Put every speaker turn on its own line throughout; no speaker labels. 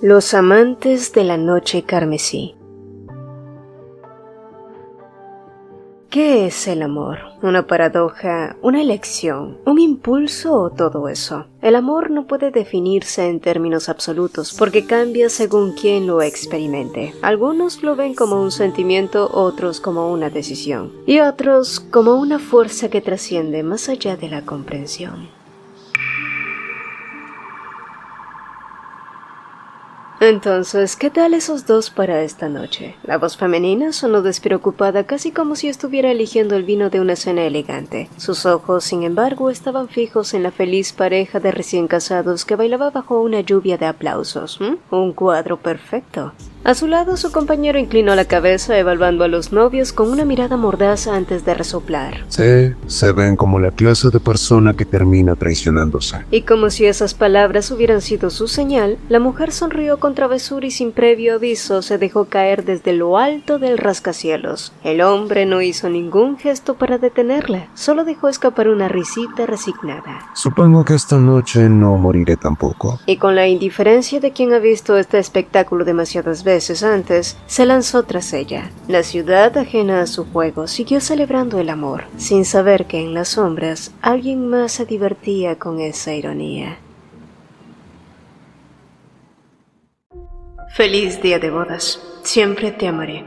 Los amantes de la noche carmesí. ¿Qué es el amor? ¿Una paradoja, una elección, un impulso o todo eso? El amor no puede definirse en términos absolutos porque cambia según quien lo experimente. Algunos lo ven como un sentimiento, otros como una decisión, y otros como una fuerza que trasciende más allá de la comprensión. Entonces, ¿qué tal esos dos para esta noche? La voz femenina sonó despreocupada, casi como si estuviera eligiendo el vino de una cena elegante. Sus ojos, sin embargo, estaban fijos en la feliz pareja de recién casados que bailaba bajo una lluvia de aplausos. Un cuadro perfecto. A su lado, su compañero inclinó la cabeza, evaluando a los novios con una mirada mordaz antes de resoplar.
Sí, se ven como la clase de persona que termina traicionándose.
Y como si esas palabras hubieran sido su señal, la mujer sonrió con travesura y sin previo aviso se dejó caer desde lo alto del rascacielos. El hombre no hizo ningún gesto para detenerla, solo dejó escapar una risita resignada.
Supongo que esta noche no moriré tampoco.
Y con la indiferencia de quien ha visto este espectáculo demasiadas veces antes, se lanzó tras ella. La ciudad, ajena a su juego, siguió celebrando el amor, sin saber que en las sombras alguien más se divertía con esa ironía. Feliz día de bodas. Siempre te amaré.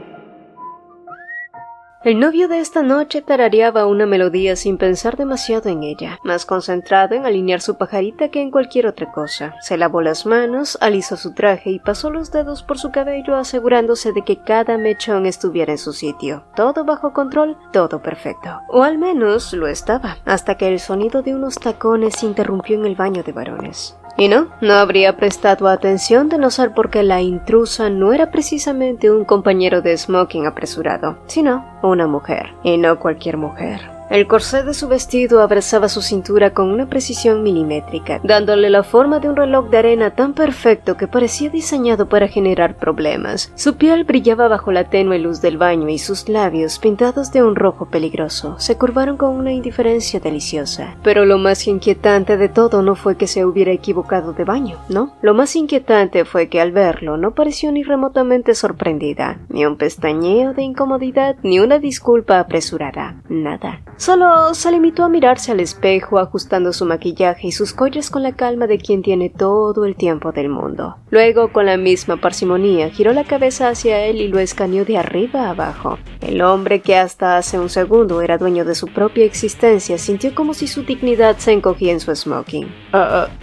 El novio de esta noche tarareaba una melodía sin pensar demasiado en ella, más concentrado en alinear su pajarita que en cualquier otra cosa. Se lavó las manos, alisó su traje y pasó los dedos por su cabello asegurándose de que cada mechón estuviera en su sitio. Todo bajo control, todo perfecto. O al menos lo estaba, hasta que el sonido de unos tacones interrumpió en el baño de varones. Y no habría prestado atención de no ser porque la intrusa no era precisamente un compañero de smoking apresurado, sino una mujer, y no cualquier mujer. El corsé de su vestido abrazaba su cintura con una precisión milimétrica, dándole la forma de un reloj de arena tan perfecto que parecía diseñado para generar problemas. Su piel brillaba bajo la tenue luz del baño y sus labios, pintados de un rojo peligroso, se curvaron con una indiferencia deliciosa. Pero lo más inquietante de todo no fue que se hubiera equivocado de baño, ¿no? Lo más inquietante fue que al verlo no pareció ni remotamente sorprendida, ni un pestañeo de incomodidad, ni una disculpa apresurada, nada. Solo se limitó a mirarse al espejo, ajustando su maquillaje y sus collas con la calma de quien tiene todo el tiempo del mundo. Luego, con la misma parsimonía, giró la cabeza hacia él y lo escaneó de arriba a abajo. El hombre, que hasta hace un segundo era dueño de su propia existencia, sintió como si su dignidad se encogía en su smoking.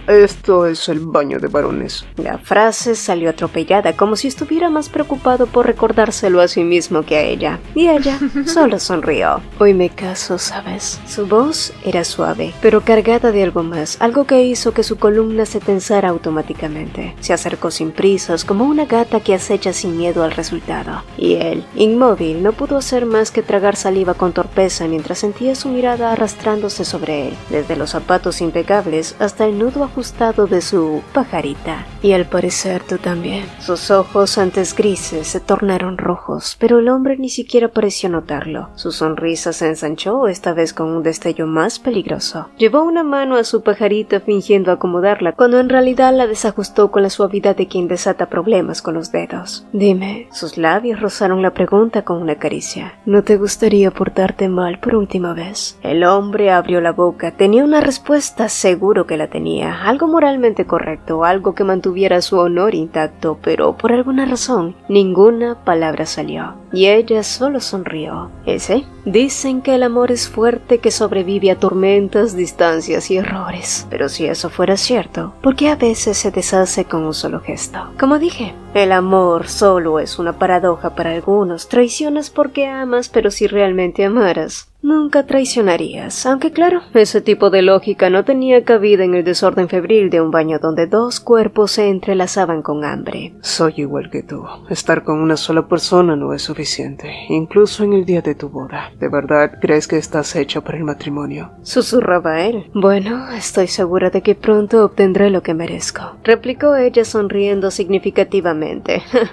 Esto es el baño de varones.
La frase salió atropellada, como si estuviera más preocupado por recordárselo a sí mismo que a ella. Y ella solo sonrió. Hoy me caso, ¿sabes? Su voz era suave, pero cargada de algo más, algo que hizo que su columna se tensara automáticamente. Se acercó sin prisas, como una gata que acecha sin miedo al resultado. Y él, inmóvil, no pudo hacer más que tragar saliva con torpeza mientras sentía su mirada arrastrándose sobre él, desde los zapatos impecables hasta el nudo ajustado de su pajarita. Y al parecer tú también. Sus ojos, antes grises, se tornaron rojos, pero el hombre ni siquiera pareció notarlo. Su sonrisa se ensanchó, esta vez con un destello más peligroso. Llevó una mano a su pajarita fingiendo acomodarla, cuando en realidad la desajustó con la suavidad de quien desata problemas con los dedos. Dime, sus labios rozaron la pregunta con una caricia. ¿No te gustaría portarte mal por última vez? El hombre abrió la boca. Tenía una respuesta, seguro que la tenía. Algo moralmente correcto, algo que mantuviera su honor intacto, pero por alguna razón, ninguna palabra salió. Y ella solo sonrió. ¿Ese? Dicen que el amor es fuerte, que sobrevive a tormentas, distancias y errores. Pero si eso fuera cierto, ¿por qué a veces se deshace con un solo gesto? Como dije, el amor solo es una paradoja para algunos. Traicionas porque amas, pero si realmente amaras, nunca traicionarías, aunque claro, ese tipo de lógica no tenía cabida en el desorden febril de un baño donde dos cuerpos se entrelazaban con hambre.
Soy igual que tú. Estar con una sola persona no es suficiente, incluso en el día de tu boda. ¿De verdad crees que estás hecha para el matrimonio?
Susurraba él. Bueno, estoy segura de que pronto obtendré lo que merezco, replicó ella sonriendo significativamente.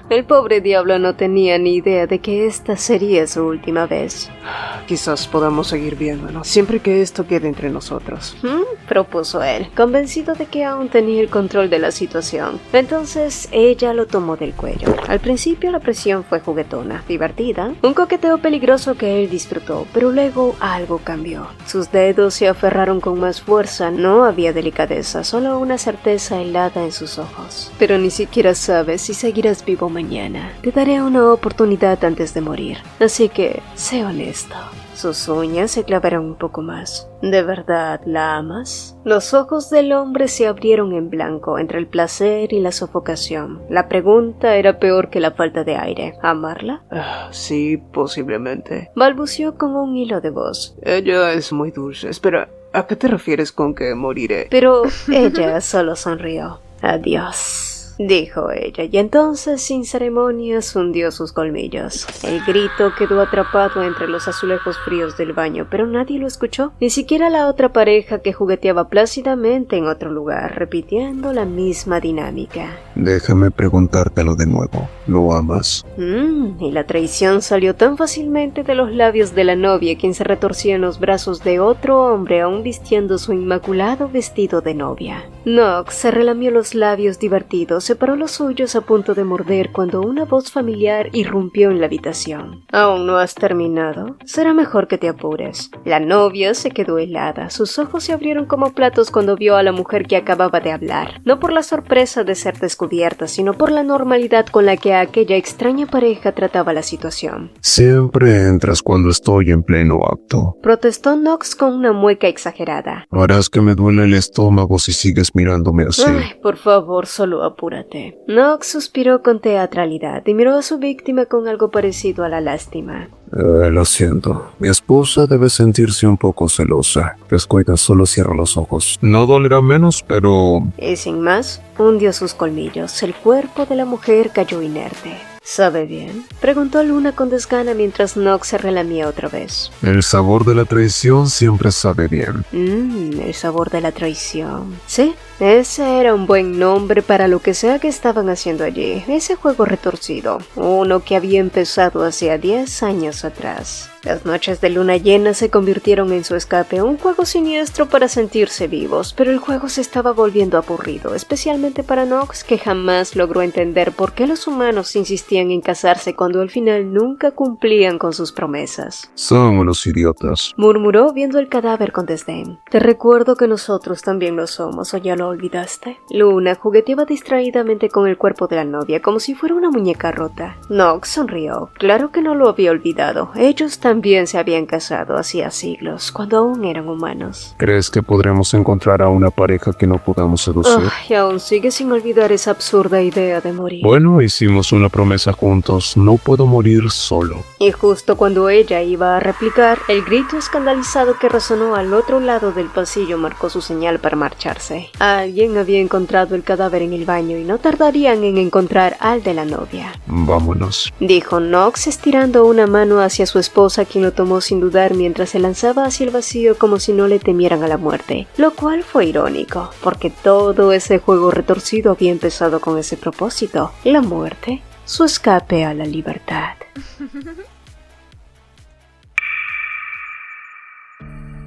El pobre diablo no tenía ni idea de que esta sería su última vez.
Quizás podamos seguir viéndonos, siempre que esto quede entre nosotros.
Propuso él, convencido de que aún tenía el control de la situación. Entonces ella lo tomó del cuello. Al principio la presión fue juguetona, divertida, un coqueteo peligroso que él disfrutó, pero luego algo cambió. Sus dedos se aferraron con más fuerza, no había delicadeza, solo una certeza helada en sus ojos. Pero ni siquiera sabes si seguirás vivo mañana. Te daré una oportunidad antes de morir, así que sé honesto. Sus uñas se clavaron un poco más. ¿De verdad la amas? Los ojos del hombre se abrieron en blanco entre el placer y la sofocación. La pregunta era peor que la falta de aire. ¿Amarla?
Sí, posiblemente.
Balbuceó con un hilo de voz.
Ella es muy dulce. Espera, ¿a qué te refieres con que moriré?
Pero ella solo sonrió. Adiós, dijo ella, y entonces sin ceremonias hundió sus colmillos. El grito quedó atrapado entre los azulejos fríos del baño, pero nadie lo escuchó, ni siquiera la otra pareja que jugueteaba plácidamente en otro lugar, repitiendo la misma dinámica.
Déjame preguntártelo de nuevo. ¿Lo amas?
Y la traición salió tan fácilmente de los labios de la novia, quien se retorció en los brazos de otro hombre aún vistiendo su inmaculado vestido de novia. Knox se relamió los labios divertidos, separó los suyos a punto de morder cuando una voz familiar irrumpió en la habitación. ¿Aún no has terminado? Será mejor que te apures. La novia se quedó helada, sus ojos se abrieron como platos cuando vio a la mujer que acababa de hablar, no por la sorpresa de ser descubierta, sino por la normalidad con la que aquella extraña pareja trataba la situación.
Siempre entras cuando estoy en pleno acto.
Protestó Knox con una mueca exagerada.
Harás que me duele el estómago si sigues mirándome así.
Ay, por favor, solo apúrate. Knox suspiró con teatralidad y miró a su víctima con algo parecido a la lástima.
Lo siento. Mi esposa debe sentirse un poco celosa. Descuida, solo cierra los ojos. No dolerá menos, pero...
Y sin más, hundió sus colmillos. El cuerpo de la mujer cayó inerte. ¿Sabe bien?, preguntó Luna con desgana mientras Knox se relamía otra vez.
El sabor de la traición siempre sabe bien.
El sabor de la traición. Sí, ese era un buen nombre para lo que sea que estaban haciendo allí. Ese juego retorcido, uno que había empezado hacía 10 años atrás. Las noches de luna llena se convirtieron en su escape, un juego siniestro para sentirse vivos, pero el juego se estaba volviendo aburrido, especialmente para Knox, que jamás logró entender por qué los humanos insistían en casarse cuando al final nunca cumplían con sus promesas.
Son unos idiotas,
murmuró viendo el cadáver con desdén. Te recuerdo que nosotros también lo somos, ¿o ya lo olvidaste? Luna jugueteaba distraídamente con el cuerpo de la novia, como si fuera una muñeca rota. Knox sonrió. Claro que no lo había olvidado. Ellos también se habían casado hacía siglos, cuando aún eran humanos.
¿Crees que podremos encontrar a una pareja que no podamos seducir?
Y aún sigue sin olvidar esa absurda idea de morir.
Bueno, hicimos una promesa juntos. No puedo morir solo.
Y justo cuando ella iba a replicar, el grito escandalizado que resonó al otro lado del pasillo marcó su señal para marcharse. Alguien había encontrado el cadáver en el baño y no tardarían en encontrar al de la novia.
Vámonos,
dijo Knox estirando una mano hacia su esposa, quien lo tomó sin dudar mientras se lanzaba hacia el vacío como si no le temieran a la muerte, lo cual fue irónico, porque todo ese juego retorcido había empezado con ese propósito, la muerte, su escape a la libertad.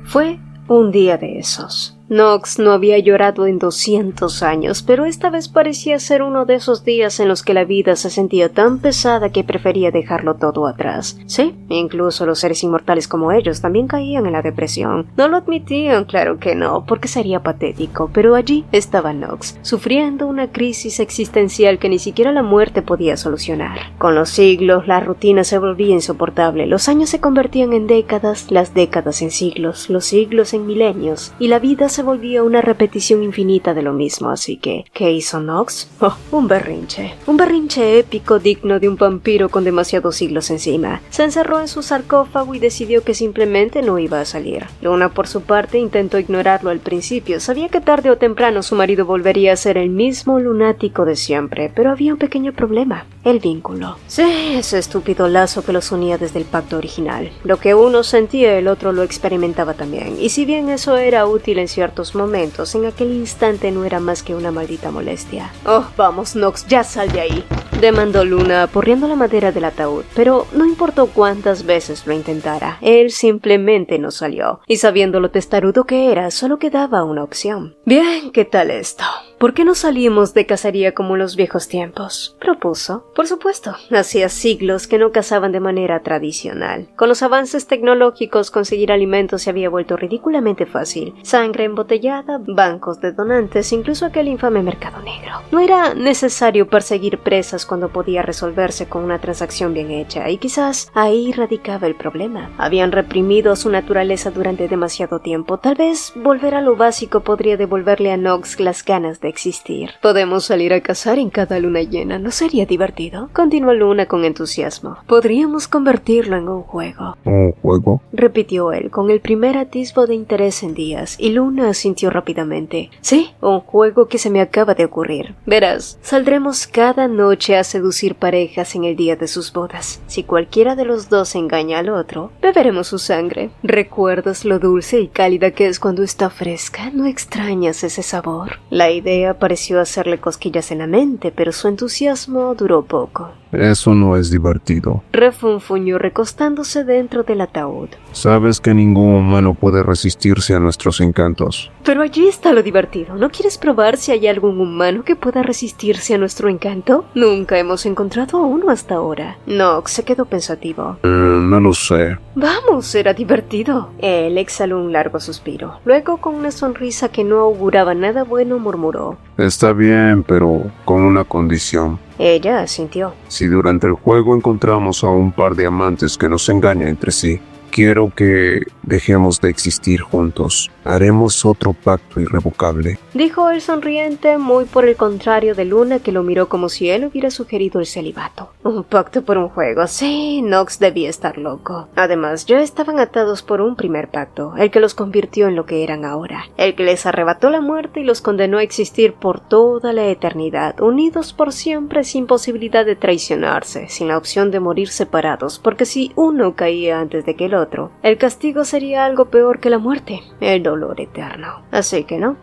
Fue un día de esos. Knox no había llorado en 200 años, pero esta vez parecía ser uno de esos días en los que la vida se sentía tan pesada que prefería dejarlo todo atrás. Sí, incluso los seres inmortales como ellos también caían en la depresión. No lo admitían, claro que no, porque sería patético, pero allí estaba Knox, sufriendo una crisis existencial que ni siquiera la muerte podía solucionar. Con los siglos, la rutina se volvía insoportable, los años se convertían en décadas, las décadas en siglos, los siglos en milenios, y la vida se volvía una repetición infinita de lo mismo, así que, ¿qué hizo Knox? Un berrinche épico digno de un vampiro con demasiados siglos encima. Se encerró en su sarcófago y decidió que simplemente no iba a salir. Luna, por su parte, intentó ignorarlo al principio, sabía que tarde o temprano su marido volvería a ser el mismo lunático de siempre, pero había un pequeño problema, el vínculo. Sí, ese estúpido lazo que los unía desde el pacto original. Lo que uno sentía, el otro lo experimentaba también, y si bien eso era útil en ciertos momentos, en aquel instante no era más que una maldita molestia. Vamos, Knox, ya sal de ahí, demandó Luna aporreando la madera del ataúd, pero no importó cuántas veces lo intentara, él simplemente no salió, y sabiendo lo testarudo que era, solo quedaba una opción. Bien, ¿qué tal esto? ¿Por qué no salimos de cacería como en los viejos tiempos?, propuso. Por supuesto, hacía siglos que no cazaban de manera tradicional. Con los avances tecnológicos, conseguir alimentos se había vuelto ridículamente fácil. Sangre embotellada, bancos de donantes, incluso aquel infame mercado negro. No era necesario perseguir presas cuando podía resolverse con una transacción bien hecha, y quizás ahí radicaba el problema. Habían reprimido su naturaleza durante demasiado tiempo. Tal vez volver a lo básico podría devolverle a Nox las ganas de existir. Podemos salir a cazar en cada luna llena, ¿no sería divertido?, continuó Luna con entusiasmo. Podríamos convertirlo en un juego.
¿Un juego?
Repitió él con el primer atisbo de interés en días, y Luna asintió rápidamente. Sí, un juego que se me acaba de ocurrir. Verás, saldremos cada noche a seducir parejas en el día de sus bodas. Si cualquiera de los dos engaña al otro, beberemos su sangre. ¿Recuerdas lo dulce y cálida que es cuando está fresca? ¿No extrañas ese sabor? La idea pareció hacerle cosquillas en la mente, pero su entusiasmo duró poco.
Eso no es divertido,
refunfuñó recostándose dentro del ataúd.
Sabes que ningún humano puede resistirse a nuestros encantos.
Pero allí está lo divertido. ¿No quieres probar si hay algún humano que pueda resistirse a nuestro encanto? Nunca hemos encontrado a uno hasta ahora. Nox se quedó pensativo.
No lo sé.
Vamos, será divertido. Él exhaló un largo suspiro. Luego, con una sonrisa que no auguraba nada bueno, murmuró.
Está bien, pero con una condición.
Ella asintió.
Si durante el juego encontramos a un par de amantes que nos engañan entre sí, quiero que dejemos de existir juntos. Haremos otro pacto irrevocable,
dijo él sonriente, muy por el contrario de Luna, que lo miró como si él hubiera sugerido el celibato. Un pacto por un juego. Sí, Nox debía estar loco. Además, ya estaban atados por un primer pacto, el que los convirtió en lo que eran ahora, el que les arrebató la muerte y los condenó a existir por toda la eternidad, unidos por siempre, sin posibilidad de traicionarse, sin la opción de morir separados, porque si uno caía antes de que el otro, el castigo sería algo peor que la muerte, el dolor eterno. Así que no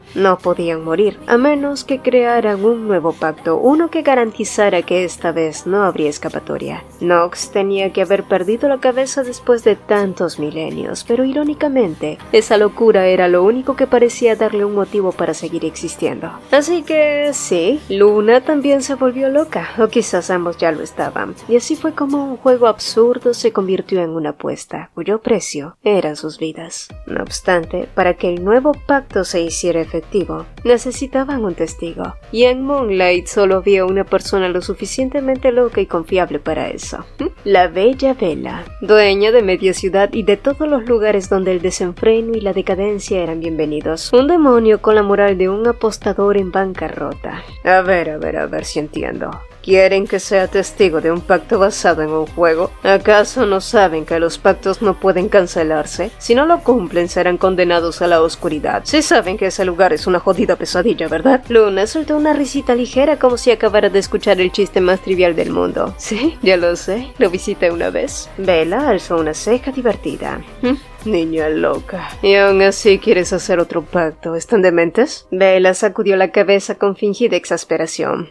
podían morir, a menos que crearan un nuevo pacto, uno que garantizara que esta vez no habría escapatoria. Nox tenía que haber perdido la cabeza después de tantos milenios, pero irónicamente, esa locura era lo único que parecía darle un motivo para seguir existiendo. Así que sí, Luna también se volvió loca, o quizás ambos ya lo estaban, y así fue como un juego absurdo se convirtió en una apuesta, cuyo precio eran sus vidas. No obstante, para que el nuevo pacto se hiciera efectivo, necesitaban un testigo, y en Moonlight solo había una persona lo suficientemente loca y confiable para eso. La bella Bella, dueña de media ciudad y de todos los lugares donde el desenfreno y la decadencia eran bienvenidos. Un demonio con la moral de un apostador en bancarrota. A ver si entiendo. ¿Quieren que sea testigo de un pacto basado en un juego? ¿Acaso no saben que los pactos no pueden cancelarse? Si no lo cumplen, serán condenados a la oscuridad. Sí saben que ese lugar es una jodida pesadilla, ¿verdad? Luna soltó una risita ligera como si acabara de escuchar el chiste más trivial del mundo. Sí, ya lo sé. Lo visité una vez. Bella alzó una ceja divertida. Niña loca. ¿Y aún así quieres hacer otro pacto? ¿Están dementes? Bella sacudió la cabeza con fingida exasperación.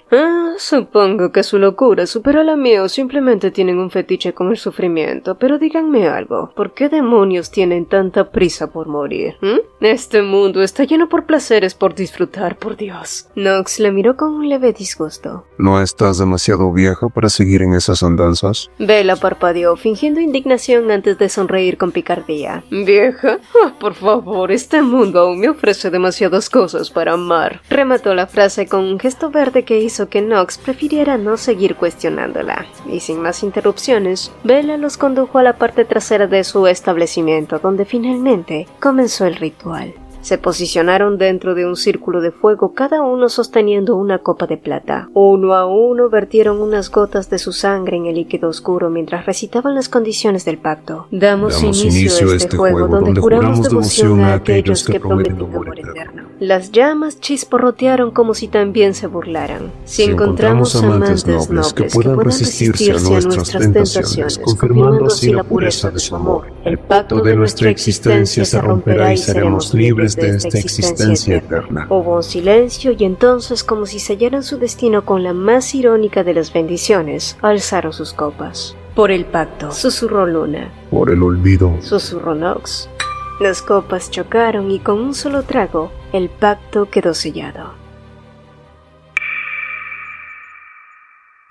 Supongo que su locura supera la mía o simplemente tienen un fetiche con el sufrimiento. Pero díganme algo. ¿Por qué demonios tienen tanta prisa por morir? Este mundo está lleno por placeres por disfrutar, por Dios. Nox la miró con un leve disgusto.
¿No estás demasiado vieja para seguir en esas andanzas?
Bella parpadeó, fingiendo indignación antes de sonreír con picardía. ¿Vieja? Por favor, este mundo aún me ofrece demasiadas cosas para amar. Remató la frase con un gesto verde que hizo que Nox prefiriera no seguir cuestionándola. Y sin más interrupciones, Bella los condujo a la parte trasera de su establecimiento, donde finalmente comenzó el ritual. Se posicionaron dentro de un círculo de fuego, cada uno sosteniendo una copa de plata. Uno a uno vertieron unas gotas de su sangre en el líquido oscuro mientras recitaban las condiciones del pacto. Damos inicio a este juego donde juramos devoción a aquellos que prometen amor eterno. Las llamas chisporrotearon como si también se burlaran. Si encontramos amantes nobles que puedan resistirse a nuestras tentaciones, confirmando así la pureza de su amor, el pacto de nuestra existencia se romperá y seremos libres de esta existencia eterna. Hubo un silencio y entonces, como si sellaran su destino con la más irónica de las bendiciones, alzaron sus copas. Por el pacto, susurró Luna.
Por el olvido,
susurró Nox. Las copas chocaron y con un solo trago, el pacto quedó sellado.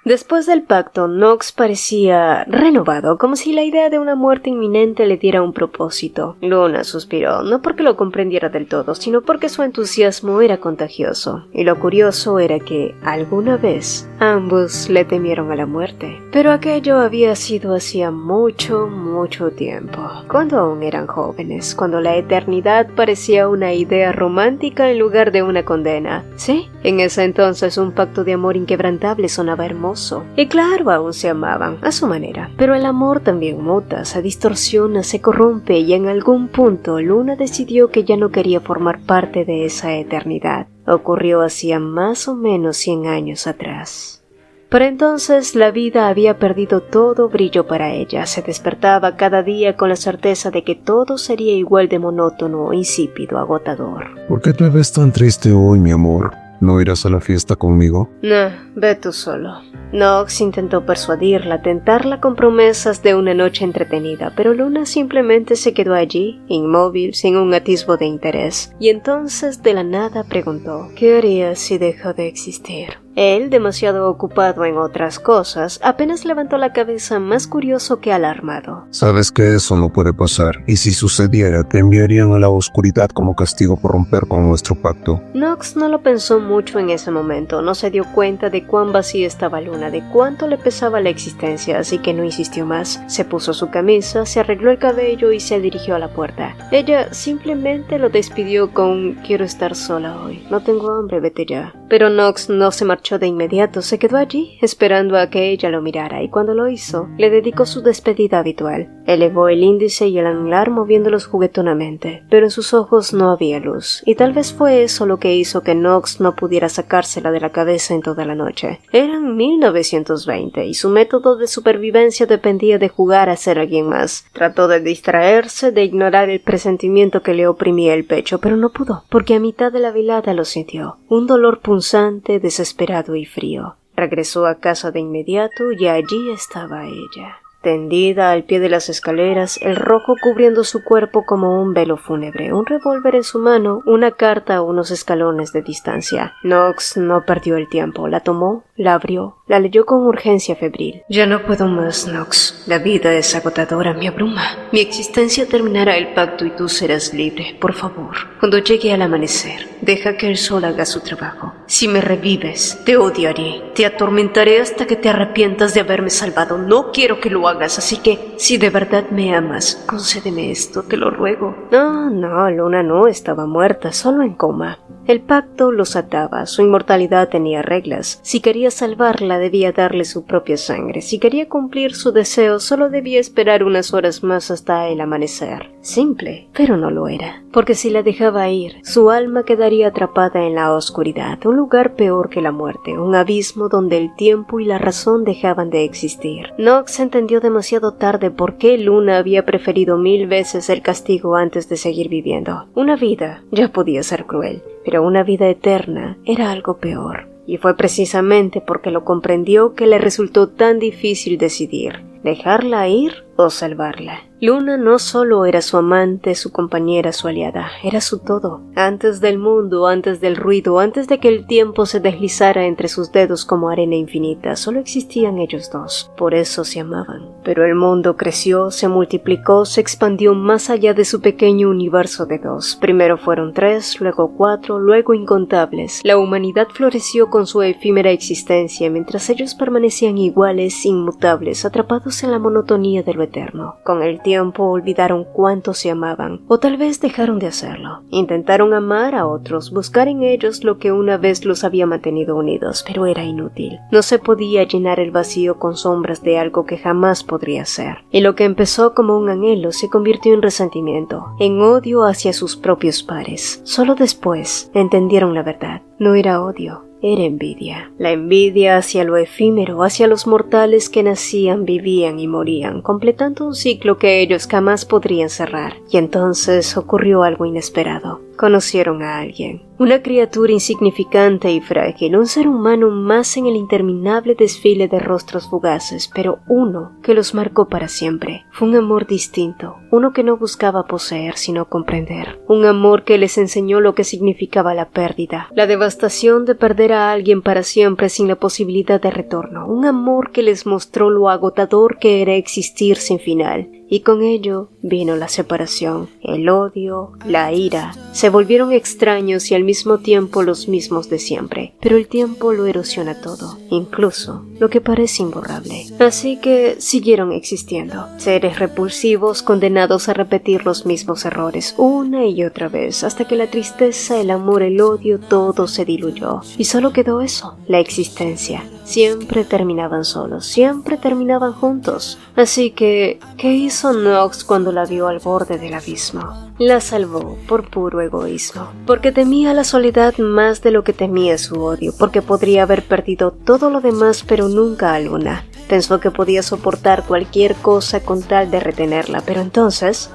Después del pacto, Nox parecía renovado, como si la idea de una muerte inminente le diera un propósito. Luna suspiró, no porque lo comprendiera del todo, sino porque su entusiasmo era contagioso. Y lo curioso era que, alguna vez, ambos le temieron a la muerte. Pero aquello había sido hacía mucho, mucho tiempo, cuando aún eran jóvenes, cuando la eternidad parecía una idea romántica en lugar de una condena. Sí, en ese entonces un pacto de amor inquebrantable sonaba hermoso. Y claro, aún se amaban, a su manera. Pero el amor también muta, se distorsiona, se corrompe y en algún punto Luna decidió que ya no quería formar parte de esa eternidad. Ocurrió hacía más o menos 100 años atrás. Para entonces la vida había perdido todo brillo para ella. Se despertaba cada día con la certeza de que todo sería igual de monótono, insípido, agotador.
¿Por qué te ves tan triste hoy, mi amor? ¿No irás a la fiesta conmigo?
No, ve tú solo. Nox intentó persuadirla, tentarla con promesas de una noche entretenida, pero Luna simplemente se quedó allí, inmóvil, sin un atisbo de interés. Y entonces de la nada preguntó, ¿qué harías si dejó de existir? Él, demasiado ocupado en otras cosas, apenas levantó la cabeza más curioso que alarmado.
Sabes que eso no puede pasar, y si sucediera, te enviarían a la oscuridad como castigo por romper con nuestro pacto.
Nox no lo pensó mucho en ese momento, no se dio cuenta de cuán vacía estaba Luna, de cuánto le pesaba la existencia, así que no insistió más. Se puso su camisa, se arregló el cabello y se dirigió a la puerta. Ella simplemente lo despidió con «Quiero estar sola hoy, no tengo hambre, vete ya». Pero Nox no se marchó de inmediato, se quedó allí, esperando a que ella lo mirara, y cuando lo hizo, le dedicó su despedida habitual. Elevó el índice y el anular moviéndolos juguetonamente, pero en sus ojos no había luz, y tal vez fue eso lo que hizo que Nox no pudiera sacársela de la cabeza en toda la noche. Eran 1920, y su método de supervivencia dependía de jugar a ser alguien más. Trató de distraerse, de ignorar el presentimiento que le oprimía el pecho, pero no pudo, porque a mitad de la velada lo sintió. Un dolor punzante, desesperado y frío. Regresó a casa de inmediato y allí estaba ella, tendida al pie de las escaleras, el rojo cubriendo su cuerpo como un velo fúnebre, un revólver en su mano, una carta a unos escalones de distancia. Nox no perdió el tiempo, la tomó, la abrió, la leyó con urgencia febril. «Ya no puedo más, Nox. La vida es agotadora, me abruma. Mi existencia terminará el pacto y tú serás libre. Por favor, cuando llegue al amanecer, deja que el sol haga su trabajo. Si me revives, te odiaré, te atormentaré hasta que te arrepientas de haberme salvado. No quiero que lo hagas, así que, si de verdad me amas, concédeme esto, te lo ruego». No, Luna no estaba muerta, solo en coma. El pacto los ataba, su inmortalidad tenía reglas. Si quería salvarla, debía darle su propia sangre. Si quería cumplir su deseo, solo debía esperar unas horas más hasta el amanecer. Simple, pero no lo era. Porque si la dejaba ir, su alma quedaría atrapada en la oscuridad, un lugar peor que la muerte, un abismo donde el tiempo y la razón dejaban de existir. Nox entendió demasiado tarde por qué Luna había preferido 1000 veces el castigo antes de seguir viviendo. Una vida ya podía ser cruel, pero una vida eterna era algo peor. Y fue precisamente porque lo comprendió que le resultó tan difícil decidir, dejarla ir o salvarla. Luna no solo era su amante, su compañera, su aliada, era su todo. Antes del mundo, antes del ruido, antes de que el tiempo se deslizara entre sus dedos como arena infinita, solo existían ellos dos. Por eso se amaban. Pero el mundo creció, se multiplicó, se expandió más allá de su pequeño universo de dos. Primero fueron 3, luego 4, luego incontables. La humanidad floreció con su efímera existencia, mientras ellos permanecían iguales, inmutables, atrapados sumidos en la monotonía de lo eterno. Con el tiempo olvidaron cuánto se amaban, o tal vez dejaron de hacerlo. Intentaron amar a otros, buscar en ellos lo que una vez los había mantenido unidos, pero era inútil. No se podía llenar el vacío con sombras de algo que jamás podría ser. Y lo que empezó como un anhelo se convirtió en resentimiento, en odio hacia sus propios pares. Solo después entendieron la verdad. No era odio, era envidia. La envidia hacia lo efímero, hacia los mortales que nacían, vivían y morían, completando un ciclo que ellos jamás podrían cerrar. Y entonces ocurrió algo inesperado. Conocieron a alguien. Una criatura insignificante y frágil, un ser humano más en el interminable desfile de rostros fugaces, pero uno que los marcó para siempre. Fue un amor distinto, uno que no buscaba poseer sino comprender. Un amor que les enseñó lo que significaba la pérdida, la devastación de perder a alguien para siempre sin la posibilidad de retorno. Un amor que les mostró lo agotador que era existir sin final. Y con ello vino la separación, el odio, la ira. Se volvieron extraños y al mismo tiempo los mismos de siempre. Pero el tiempo lo erosiona todo, incluso lo que parece imborrable. Así que siguieron existiendo. Seres repulsivos condenados a repetir los mismos errores una y otra vez, hasta que la tristeza, el amor, el odio, todo se diluyó. Y solo quedó eso, la existencia. Siempre terminaban solos, siempre terminaban juntos. Así que, ¿qué hizo Nox cuando la vio al borde del abismo? La salvó por puro egoísmo, porque temía la soledad más de lo que temía su odio, porque podría haber perdido todo lo demás pero nunca a Luna. Pensó que podía soportar cualquier cosa con tal de retenerla, pero entonces...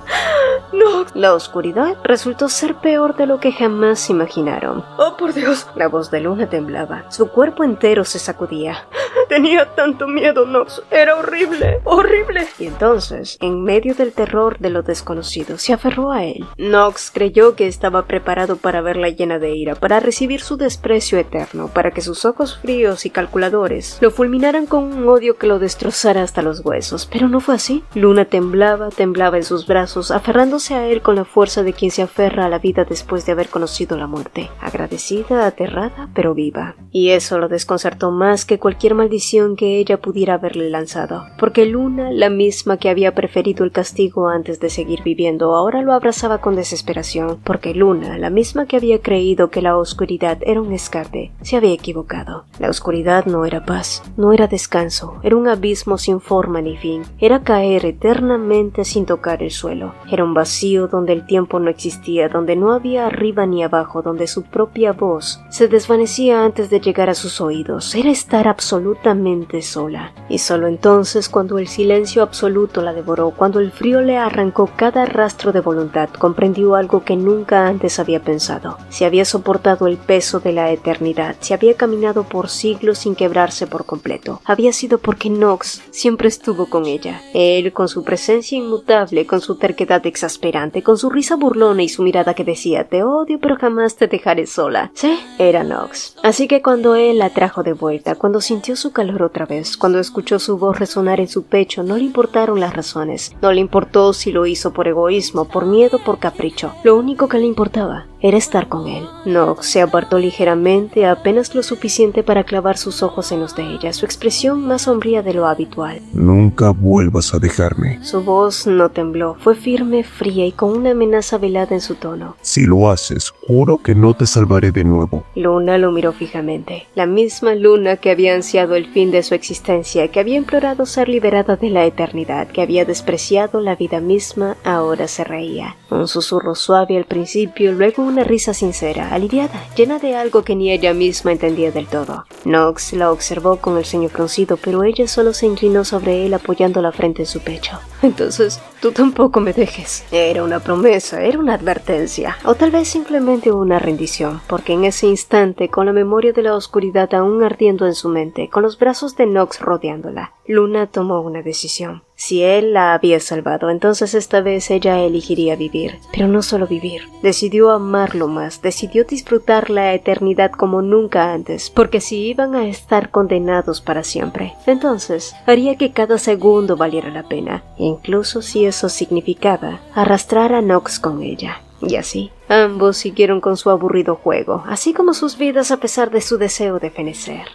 ¡No! La oscuridad resultó ser peor de lo que jamás imaginaron.
¡Oh, por Dios!
La voz de Luna temblaba. Su cuerpo entero se sacudía.
Tenía tanto miedo, Nox. Era horrible, horrible.
Y entonces, en medio del terror de lo desconocido, se aferró a él. Nox creyó que estaba preparado para verla llena de ira, para recibir su desprecio eterno, para que sus ojos fríos y calculadores lo fulminaran con un odio que lo destrozara hasta los huesos. Pero no fue así. Luna temblaba en sus brazos, aferrándose a él con la fuerza de quien se aferra a la vida después de haber conocido la muerte. Agradecida, aterrada, pero viva. Y eso lo desconcertó más que cualquier maldición que ella pudiera haberle lanzado. Porque Luna, la misma que había preferido el castigo antes de seguir viviendo, ahora lo abrazaba con desesperación. Porque Luna, la misma que había creído que la oscuridad era un escape, se había equivocado. La oscuridad no era paz, no era descanso, era un abismo sin forma ni fin. Era caer eternamente sin tocar el suelo. Era un vacío donde el tiempo no existía, donde no había arriba ni abajo, donde su propia voz se desvanecía antes de llegar a sus oídos. Era estar absolutamente sola. Y solo entonces, cuando el silencio absoluto la devoró, cuando el frío le arrancó cada rastro de voluntad, comprendió algo que nunca antes había pensado. Si había soportado el peso de la eternidad, si había caminado por siglos sin quebrarse por completo, había sido porque Nox siempre estuvo con ella. Él, con su presencia inmutable, con su terquedad exasperante, con su risa burlona y su mirada que decía «Te odio, pero jamás te dejaré sola». Sí, era Nox. Así que cuando él la trajo de vuelta, cuando sintió su calor otra vez, cuando escuchó su voz resonar en su pecho, no le importaron las razones. No le importó si lo hizo por egoísmo, por miedo, por capricho. Lo único que le importaba era estar con él. Nox se apartó ligeramente, apenas lo suficiente para clavar sus ojos en los de ella, su expresión más sombría de lo habitual.
Nunca vuelvas a dejarme.
Su voz no tembló, fue firme, fría y con una amenaza velada en su tono.
Si lo haces, juro que no te salvaré de nuevo.
Luna lo miró fijamente. La misma Luna que había ansiado el fin de su existencia, que había implorado ser liberada de la eternidad, que había despreciado la vida misma, ahora se reía. Un susurro suave al principio, luego una risa sincera, aliviada, llena de algo que ni ella misma entendía del todo. Nox la observó con el ceño fruncido, pero ella solo se inclinó sobre él apoyando la frente en su pecho. Entonces, tú tampoco me dejes. Era una promesa, era una advertencia, o tal vez simplemente una rendición, porque en ese instante, con la memoria de la oscuridad aún ardiendo en su mente, con los brazos de Nox rodeándola, Luna tomó una decisión. Si él la había salvado, entonces esta vez ella elegiría vivir. Pero no solo vivir. Decidió amarlo más, decidió disfrutar la eternidad como nunca antes, porque si iban a estar condenados para siempre, entonces haría que cada segundo valiera la pena, incluso si eso significaba arrastrar a Nox con ella. Y así, ambos siguieron con su aburrido juego, así como sus vidas a pesar de su deseo de fenecer.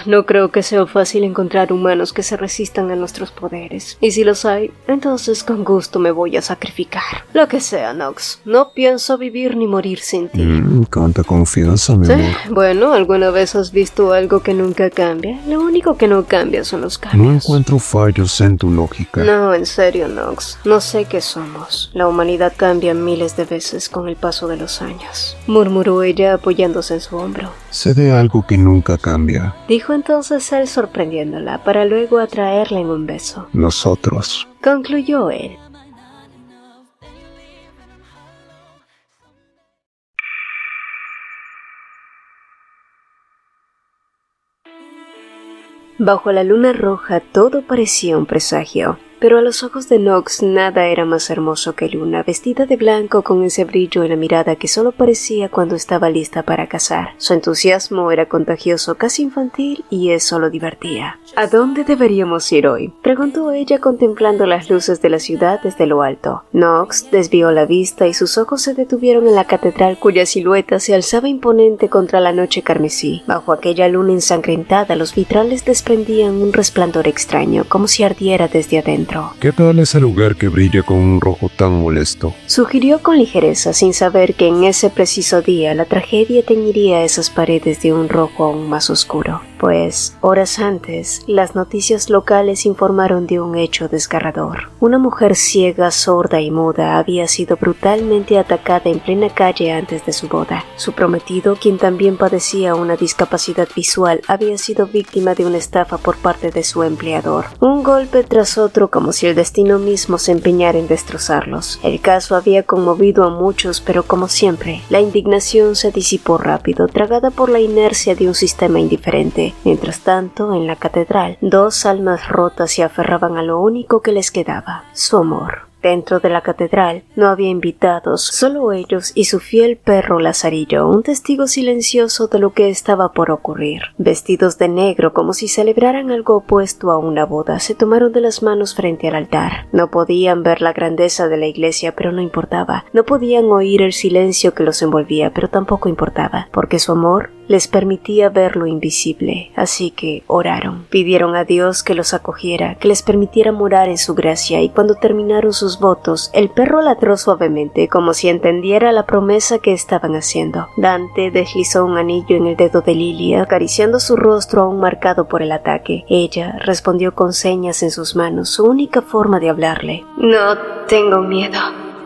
No creo que sea fácil encontrar humanos que se resistan a nuestros poderes. Y si los hay, entonces con gusto me voy a sacrificar. Lo que sea, Nox. No pienso vivir ni morir sin ti.
Cuánta confianza, mi
Sí,
amor.
bueno, ¿alguna vez has visto algo que nunca cambia? Lo único que no cambia son los cambios.
No encuentro fallos en tu lógica.
No, en serio, Nox. No sé qué somos. La humanidad cambia miles de veces con el paso de los años, murmuró ella apoyándose en su hombro.
Sé de algo que nunca cambia.
Dijo entonces él sorprendiéndola para luego atraerla en un beso.
Nosotros.
Concluyó él. Bajo la luna roja todo parecía un presagio, pero a los ojos de Nox nada era más hermoso que Luna, vestida de blanco con ese brillo en la mirada que solo parecía cuando estaba lista para cazar. Su entusiasmo era contagioso, casi infantil, y eso lo divertía. ¿A dónde deberíamos ir hoy?, preguntó ella contemplando las luces de la ciudad desde lo alto. Nox desvió la vista y sus ojos se detuvieron en la catedral cuya silueta se alzaba imponente contra la noche carmesí. Bajo aquella luna ensangrentada los vitrales desprendían un resplandor extraño, como si ardiera desde adentro.
¿Qué tal ese lugar que brilla con un rojo tan molesto?
Sugirió con ligereza, sin saber que en ese preciso día la tragedia teñiría esas paredes de un rojo aún más oscuro. Pues, horas antes, las noticias locales informaron de un hecho desgarrador. Una mujer ciega, sorda y muda había sido brutalmente atacada en plena calle antes de su boda. Su prometido, quien también padecía una discapacidad visual, había sido víctima de una estafa por parte de su empleador. Un golpe tras otro, como si el destino mismo se empeñara en destrozarlos. El caso había conmovido a muchos, pero como siempre, la indignación se disipó rápido, tragada por la inercia de un sistema indiferente. Mientras tanto, en la catedral, dos almas rotas se aferraban a lo único que les quedaba: su amor. Dentro de la catedral no había invitados, solo ellos y su fiel perro Lazarillo, un testigo silencioso de lo que estaba por ocurrir. Vestidos de negro como si celebraran algo opuesto a una boda, se tomaron de las manos frente al altar. No podían ver la grandeza de la iglesia, pero no importaba. No podían oír el silencio que los envolvía, pero tampoco importaba, porque su amor les permitía ver lo invisible. Así que oraron. Pidieron a Dios que los acogiera, que les permitiera morar en su gracia, y cuando terminaron sus votos, el perro ladró suavemente, como si entendiera la promesa que estaban haciendo. Dante deslizó un anillo en el dedo de Lily, acariciando su rostro aún marcado por el ataque. Ella respondió con señas en sus manos, su única forma de hablarle. No tengo miedo.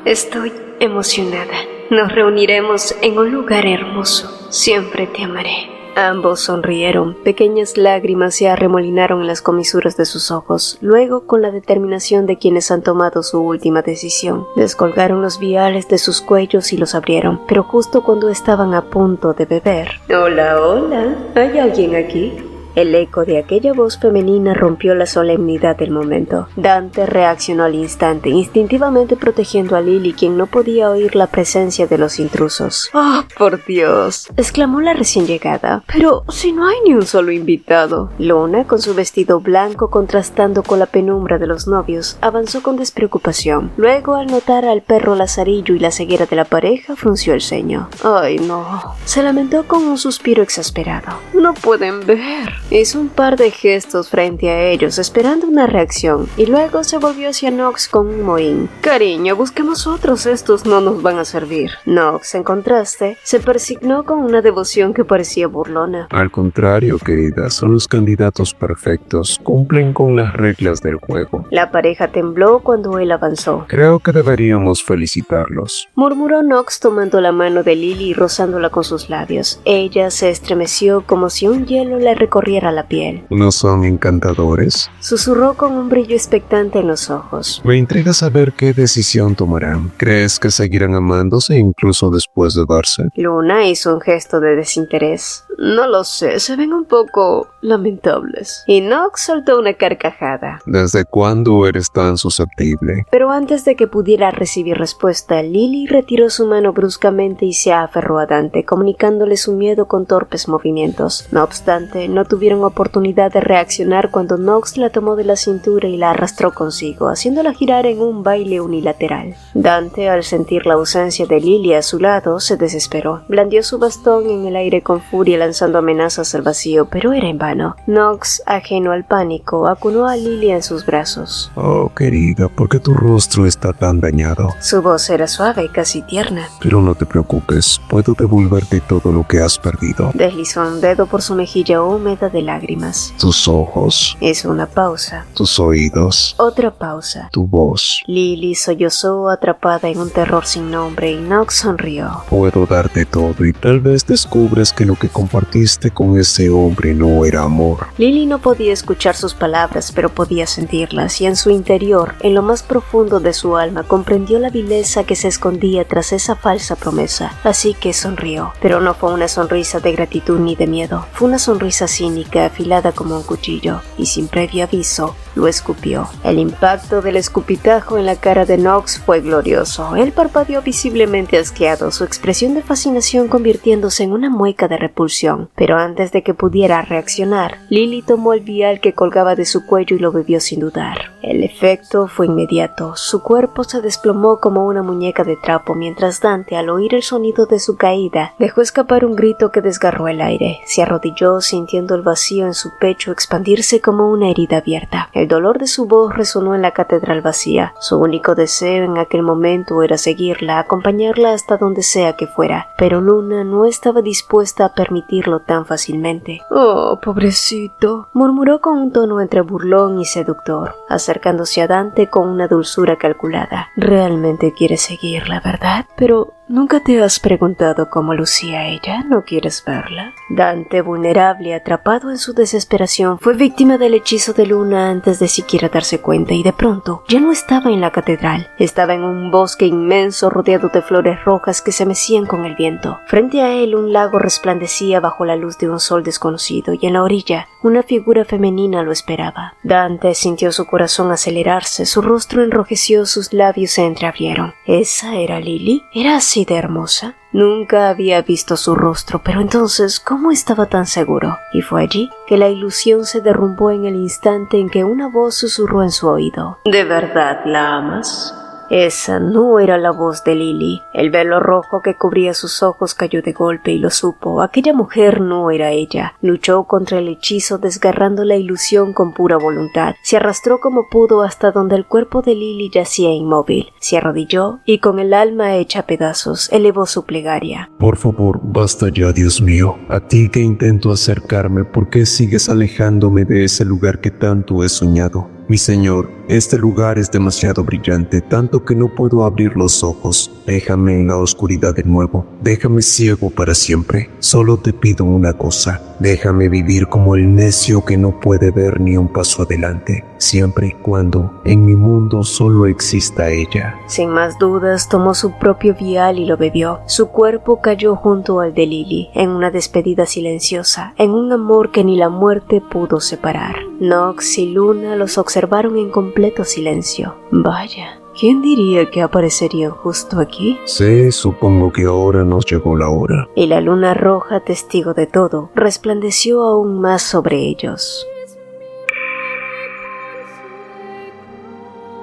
Estoy emocionada. Nos reuniremos en un lugar hermoso. Siempre te amaré. Ambos sonrieron. Pequeñas lágrimas se arremolinaron en las comisuras de sus ojos. Luego, con la determinación de quienes han tomado su última decisión, descolgaron los viales de sus cuellos y los abrieron. Pero justo cuando estaban a punto de beber... Hola, hola. ¿Hay alguien aquí? El eco de aquella voz femenina rompió la solemnidad del momento. Dante reaccionó al instante, instintivamente protegiendo a Lily, quien no podía oír la presencia de los intrusos. ¡Oh, por Dios!, exclamó la recién llegada. «Pero si no hay ni un solo invitado». Luna, con su vestido blanco contrastando con la penumbra de los novios, avanzó con despreocupación. Luego, al notar al perro Lazarillo y la ceguera de la pareja, frunció el ceño. «Ay, no», se lamentó con un suspiro exasperado. «No pueden ver». Hizo un par de gestos frente a ellos, esperando una reacción, y luego se volvió hacia Nox con un mohín. «Cariño, busquemos otros, estos no nos van a servir». Nox, en contraste, se persignó con una devoción que parecía burlona.
Al contrario, querida, son los candidatos perfectos, cumplen con las reglas del juego.
La pareja tembló cuando él avanzó.
Creo que deberíamos felicitarlos,
murmuró Nox tomando la mano de Lily y rozándola con sus labios. Ella se estremeció como si un hielo le recorriera la piel.
¿No son encantadores?,
susurró con un brillo expectante en los ojos.
Me intriga saber qué decisión tomarán. ¿Crees que seguirán amándose incluso después de darse?
Luna hizo un gesto de desinterés. No lo sé, se ven un poco lamentables. Y Nox soltó una carcajada.
¿Desde cuándo eres tan susceptible?
Pero antes de que pudiera recibir respuesta, Lily retiró su mano bruscamente y se aferró a Dante, comunicándole su miedo con torpes movimientos. No obstante, no tuvieron oportunidad de reaccionar cuando Nox la tomó de la cintura y la arrastró consigo, haciéndola girar en un baile unilateral. Dante, al sentir la ausencia de Lily a su lado, se desesperó. Blandió su bastón en el aire con furia, lanzando amenazas al vacío, pero era en vano. Knox, ajeno al pánico, acunó a Lily en sus brazos.
Oh, querida, ¿por qué tu rostro está tan dañado?
Su voz era suave, casi tierna.
Pero no te preocupes, puedo devolverte todo lo que has perdido.
Deslizó un dedo por su mejilla húmeda de lágrimas.
Tus ojos,
Hizo una pausa.
tus oídos,
Otra pausa.
tu voz.
Lily sollozó atrapada en un terror sin nombre y Knox sonrió.
Puedo darte todo y tal vez descubras que lo que compartiste con ese hombre no era amor.
Lily no podía escuchar sus palabras, pero podía sentirlas, y en su interior, en lo más profundo de su alma, comprendió la vileza que se escondía tras esa falsa promesa. Así que sonrió. Pero no fue una sonrisa de gratitud ni de miedo. Fue una sonrisa cínica, afilada como un cuchillo, y sin previo aviso, lo escupió. El impacto del escupitajo en la cara de Knox fue glorioso. Él parpadeó visiblemente asqueado, su expresión de fascinación convirtiéndose en una mueca de repulsión. Pero antes de que pudiera reaccionar, Lily tomó el vial que colgaba de su cuello y lo bebió sin dudar. El efecto fue inmediato. Su cuerpo se desplomó como una muñeca de trapo, mientras Dante, al oír el sonido de su caída, dejó escapar un grito que desgarró el aire. Se arrodilló, sintiendo el vacío en su pecho expandirse como una herida abierta. El dolor de su voz resonó en la catedral vacía. Su único deseo en aquel momento era seguirla, acompañarla hasta donde sea que fuera, pero Luna no estaba dispuesta a permitirlo tan fácilmente. «Oh, pobrecito», murmuró con un tono entre burlón y seductor, acercándose a Dante con una dulzura calculada. «Realmente quieres seguirla, ¿verdad? Pero ¿nunca te has preguntado cómo lucía ella? ¿No quieres verla?» Dante, vulnerable, atrapado en su desesperación, fue víctima del hechizo de Luna antes de siquiera darse cuenta, y de pronto ya no estaba en la catedral. Estaba en un bosque inmenso rodeado de flores rojas que se mecían con el viento. Frente a él un lago resplandecía bajo la luz de un sol desconocido, y en la orilla una figura femenina lo esperaba. Dante sintió su corazón acelerarse, su rostro enrojeció, sus labios se entreabrieron. ¿Esa era Lily? ¿Era así de hermosa? Nunca había visto su rostro, pero entonces, ¿cómo estaba tan seguro? Y fue allí que la ilusión se derrumbó en el instante en que una voz susurró en su oído. ¿De verdad la amas? Esa no era la voz de Lily. El velo rojo que cubría sus ojos cayó de golpe y lo supo. Aquella mujer no era ella. Luchó contra el hechizo, desgarrando la ilusión con pura voluntad. Se arrastró como pudo hasta donde el cuerpo de Lily yacía inmóvil. Se arrodilló y, con el alma hecha pedazos, elevó su plegaria.
Por favor, basta ya, Dios mío. A ti que intento acercarme, ¿por qué sigues alejándome de ese lugar que tanto he soñado? Mi señor, este lugar es demasiado brillante, tanto que no puedo abrir los ojos. Déjame en la oscuridad de nuevo. Déjame ciego para siempre. Solo te pido una cosa. Déjame vivir como el necio que no puede ver ni un paso adelante, siempre y cuando en mi mundo solo exista ella.
Sin más dudas, tomó su propio vial y lo bebió. Su cuerpo cayó junto al de Lily, en una despedida silenciosa, en un amor que ni la muerte pudo separar. Knox y Luna los observaron en completo silencio. Vaya, ¿quién diría que aparecerían justo aquí?
Sí, supongo que ahora nos llegó la hora.
Y la luna roja, testigo de todo, resplandeció aún más sobre ellos.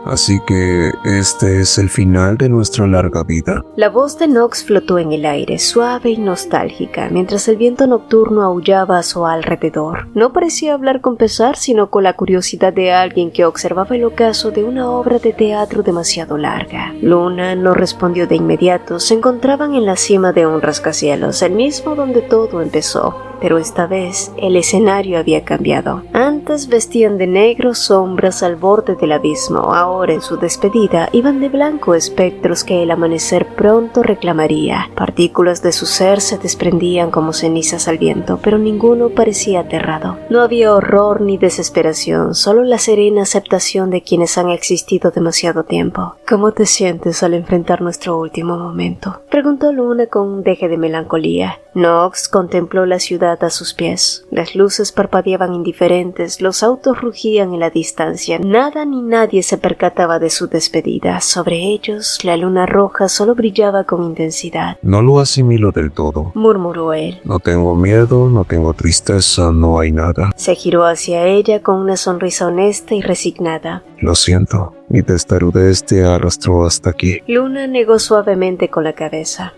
Así que este es el final de nuestra larga vida.
La voz de Knox flotó en el aire, suave y nostálgica, mientras el viento nocturno aullaba a su alrededor. No parecía hablar con pesar, sino con la curiosidad de alguien que observaba el ocaso de una obra de teatro demasiado larga. Luna no respondió de inmediato. Se encontraban en la cima de un rascacielos, el mismo donde todo empezó. Pero esta vez el escenario había cambiado. Antes vestían de negro sombras al borde del abismo. Ahora, en su despedida, iban de blanco espectros que el amanecer pronto reclamaría. Partículas de su ser se desprendían como cenizas al viento, pero ninguno parecía aterrado. No había horror ni desesperación, solo la serena aceptación de quienes han existido demasiado tiempo. ¿Cómo te sientes al enfrentar nuestro último momento?, preguntó Luna con un deje de melancolía. Knox contempló la ciudad a sus pies. Las luces parpadeaban indiferentes, los autos rugían en la distancia. Nada ni nadie se percataba de su despedida. Sobre ellos, la luna roja solo brillaba con intensidad.
No lo asimilo del todo,
murmuró él.
No tengo miedo, no tengo tristeza, no hay nada.
Se giró hacia ella con una sonrisa honesta y resignada.
Lo siento. Mi testarudez te arrastró hasta aquí.
Luna negó suavemente con la cabeza.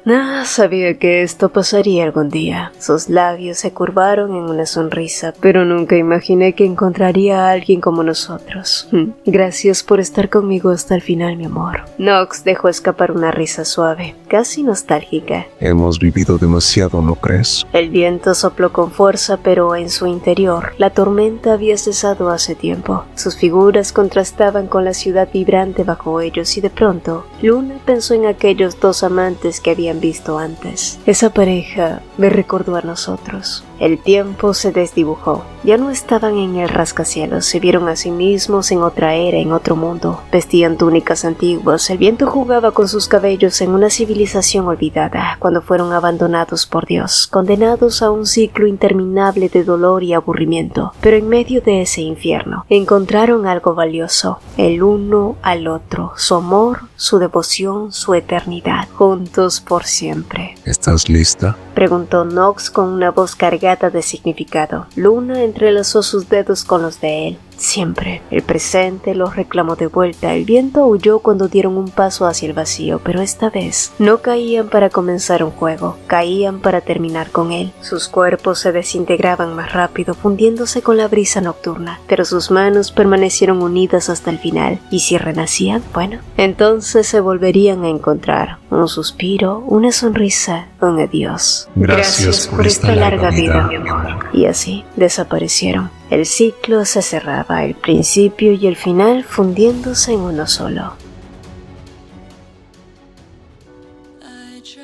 Sabía que esto pasaría algún día. Sus labios se curvaron en una sonrisa, pero nunca imaginé que encontraría a alguien como nosotros. Gracias por estar conmigo hasta el final, mi amor. Nox dejó escapar una risa suave, casi nostálgica.
Hemos vivido demasiado, ¿no crees?
El viento sopló con fuerza, pero en su interior, la tormenta había cesado hace tiempo. Sus figuras contrastaban con la ciudad vibrante bajo ellos y de pronto, Luna pensó en aquellos dos amantes que habían visto antes. Esa pareja me recordó a nosotros. El tiempo se desdibujó. Ya no estaban en el rascacielos, se vieron a sí mismos en otra era, en otro mundo. Vestían túnicas antiguas, el viento jugaba con sus cabellos en una civilización olvidada, cuando fueron abandonados por Dios, condenados a un ciclo interminable de dolor y aburrimiento. Pero en medio de ese infierno, encontraron algo valioso, el uno al otro, su amor, su devoción, su eternidad, juntos por siempre.
¿Estás lista?
Preguntó Nox con una voz cargada de significado. Luna entrelazó sus dedos con los de él. Siempre. El presente los reclamó de vuelta. El viento aulló cuando dieron un paso hacia el vacío, pero esta vez no caían para comenzar un juego, caían para terminar con él. Sus cuerpos se desintegraban más rápido, fundiéndose con la brisa nocturna, pero sus manos permanecieron unidas hasta el final. ¿Y si renacían? Bueno, entonces se volverían a encontrar. Un suspiro, una sonrisa, un adiós.
Gracias por esta larga vida, mi amor.
Y así desaparecieron. El ciclo se cerraba, el principio y el final fundiéndose en uno solo.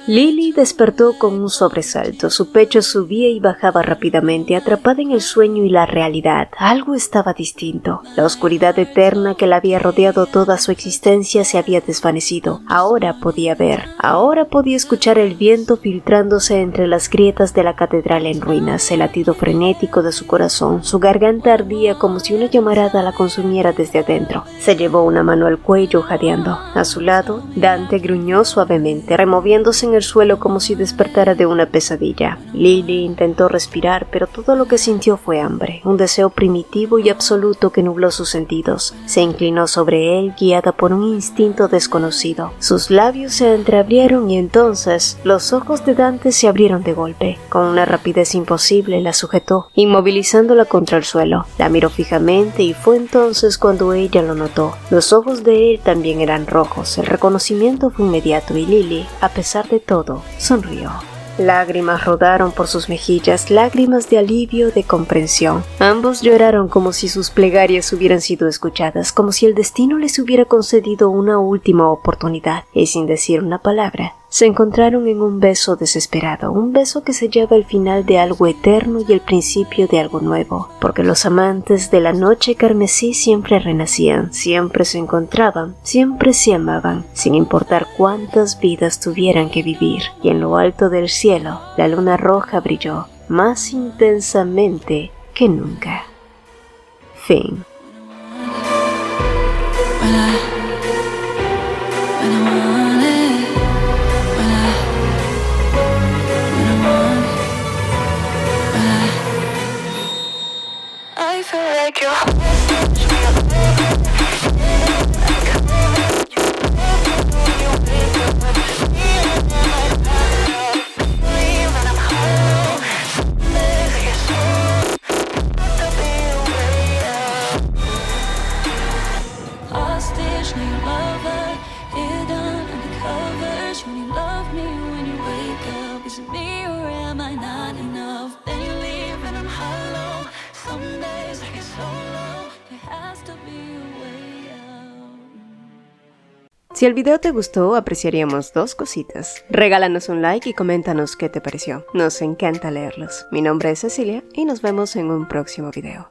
Lily despertó con un sobresalto. Su pecho subía y bajaba rápidamente, atrapada en el sueño y la realidad. Algo estaba distinto. La oscuridad eterna que la había rodeado toda su existencia se había desvanecido. Ahora podía ver. Ahora podía escuchar el viento filtrándose entre las grietas de la catedral en ruinas, el latido frenético de su corazón. Su garganta ardía como si una llamarada la consumiera desde adentro. Se llevó una mano al cuello jadeando. A su lado, Dante gruñó suavemente, removiéndose en el suelo como si despertara de una pesadilla. Lily intentó respirar, pero todo lo que sintió fue hambre, un deseo primitivo y absoluto que nubló sus sentidos. Se inclinó sobre él, guiada por un instinto desconocido. Sus labios se entreabrieron y entonces los ojos de Dante se abrieron de golpe. Con una rapidez imposible la sujetó, inmovilizándola contra el suelo. La miró fijamente y fue entonces cuando ella lo notó. Los ojos de él también eran rojos. El reconocimiento fue inmediato y Lily, a pesar de todo, sonrió. Lágrimas rodaron por sus mejillas, lágrimas de alivio, de comprensión. Ambos lloraron como si sus plegarias hubieran sido escuchadas, como si el destino les hubiera concedido una última oportunidad, y sin decir una palabra, se encontraron en un beso desesperado, un beso que sellaba el final de algo eterno y el principio de algo nuevo, porque los amantes de la noche carmesí siempre renacían, siempre se encontraban, siempre se amaban, sin importar cuántas vidas tuvieran que vivir, y en lo alto del cielo, la luna roja brilló, más intensamente que nunca. Fin.
I feel like you're hostage, no your lover, hidden under covers. When you love me, when you wake up, is it me or am I not enough? Then you leave and I'm hollow. Some days I get so low, there has to be a way out.
Si el video te gustó, apreciaríamos dos cositas. Regálanos un like y coméntanos qué te pareció. Nos encanta leerlos. Mi nombre es Cecilia y nos vemos en un próximo video.